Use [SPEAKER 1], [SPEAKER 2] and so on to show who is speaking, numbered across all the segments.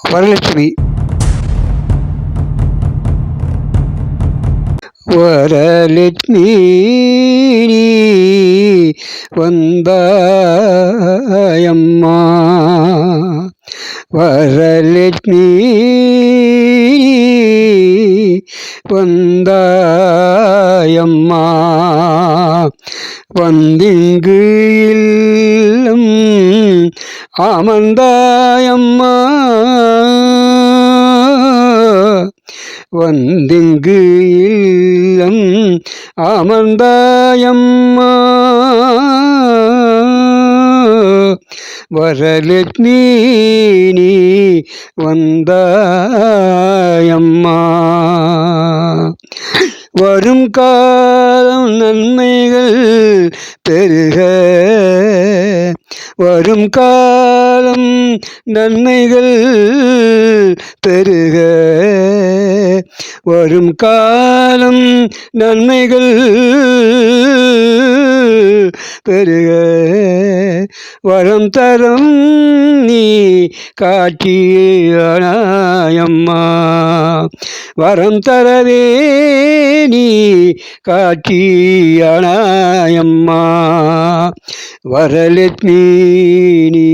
[SPEAKER 1] வரலட்சுமி. வரலட்சுமி நீ வந்தாயம்மா, வரலட்சுமி வந்தாயம்மா, வந்திங்கு இல்லம் அமர்ந்தாயம்மா, வந்திங்கு இல்லம் அமர்ந்தாயம்மா, வரலட்சுமி நீ வந்தாயம்மா. வரும் காலம் நன்மைகள் பெருக, வரும் காலம் நன்மைகள் பெருக, வரும் காலம் நன்மைகள் பெருக, வரம் தரும் நீ காட்டியாயம்மா, வரம் தரவே நீ காட்டியாயம்மா, வரலட்சுமி நீ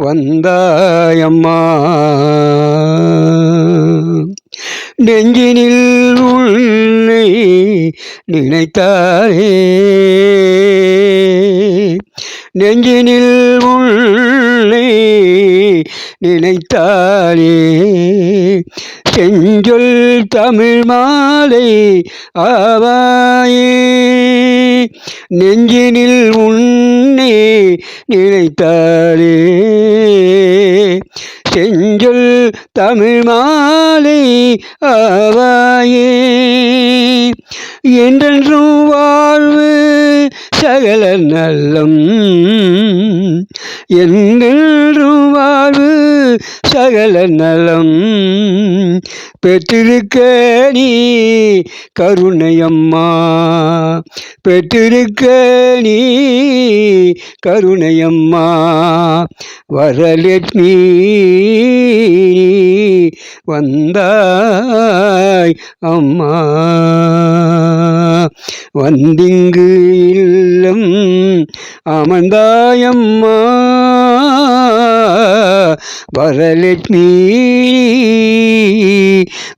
[SPEAKER 1] வந்தாயம்மா. நெஞ்சினில் உன்னை நினைத்தாரே, நெஞ்சினில் உன்னை நினைத்தாரே, செஞ்சொல் தமிழ் மாலை ஆவாயே, நெஞ்சினில் உன்னை நினைத்தாரே, செஞ்சொல் தமிழ் மாலை ஆவாயே, என்றென்றும் வாழ்வு சகல நல்லம், என்றென்றும் வாழ்வு சகல நலம் பெற்றிருக்க நீ கருணையம்மா, பெற்றிருக்க நீ கருணையம்மா, வரலட்சுமி வந்தாய் அம்மா, வந்திங்கு இல்லம் அமர்ந்தாயம்மா, வரலட்சுமி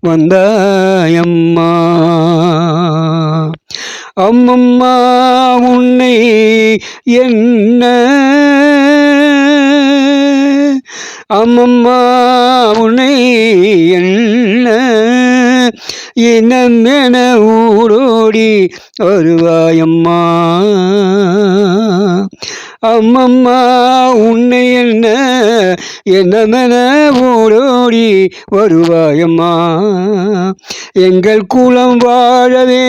[SPEAKER 1] வந்தாயம்மா. அம்மம்மா உன்னை என்ன, அம்மம்மா உன்னை என்ன, இனமென ஊரோடி வருவாயம்மா, அம்மம்மா உன்னை என்ன என்னமென ஊரோடி வருவாயம்மா, எங்கள் குலம் வாழவே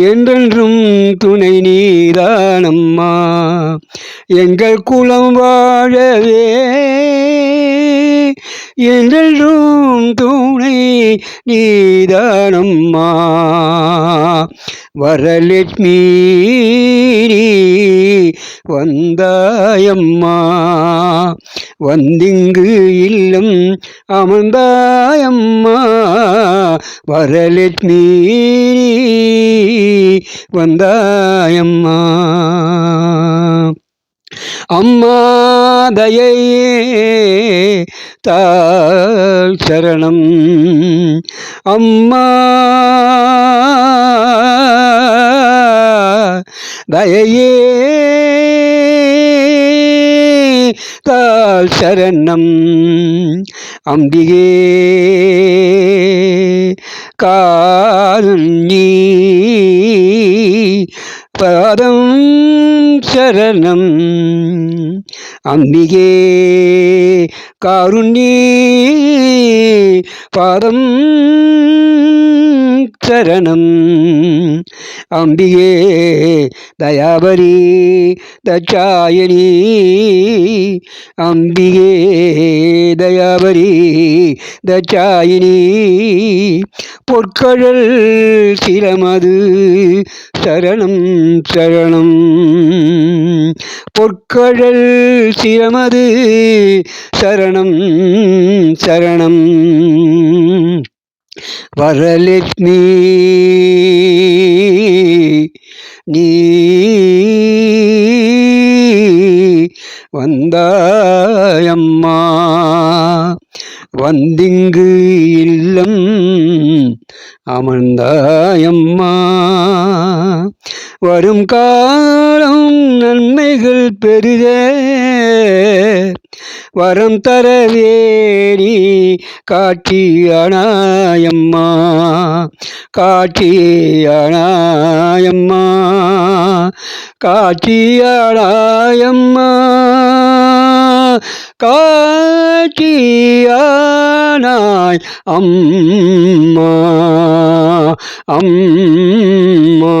[SPEAKER 1] என்றென்றும் துணை நீதானம்மா, எங்கள் குலம் வாழவே என்றென்றும் துணை நீதானம்மா, வரலட்சுமி வந்தாயம்மா, வந்திங்கு இல்லம் அமர்ந்தாயம்மா, வரலட்சுமி வந்தாயம்மா. அம்மா தயையே தாழ் சரணம், அம்மா தயையே தாழ் சரணம், அம்பிகே காருண்யே பாதம் சரணம், அம்பிகே காருண்யே பாதம் சரணம், அம்பிகே தயாபரி தச்சாயணி, அம்பிகே தயாபரி தச்சாயினி, பொற்கழல் சிரமது சரணம் சரணம். பொற்கழல் சிரமது சரணம் சரணம். வரலட்சுமி நீ வந்தாயம்மா, வந்திங்கு இல்லம் அமர்ந்தாயம்மா. வரும் காலம் நன்மைகள் பெரிதே, வரம் தரவேணி காட்சியானாயம்மா, காட்சியானாயம்மா, காட்சியானாயம்மா, காட்சியானாய் அம்மா அம்மா.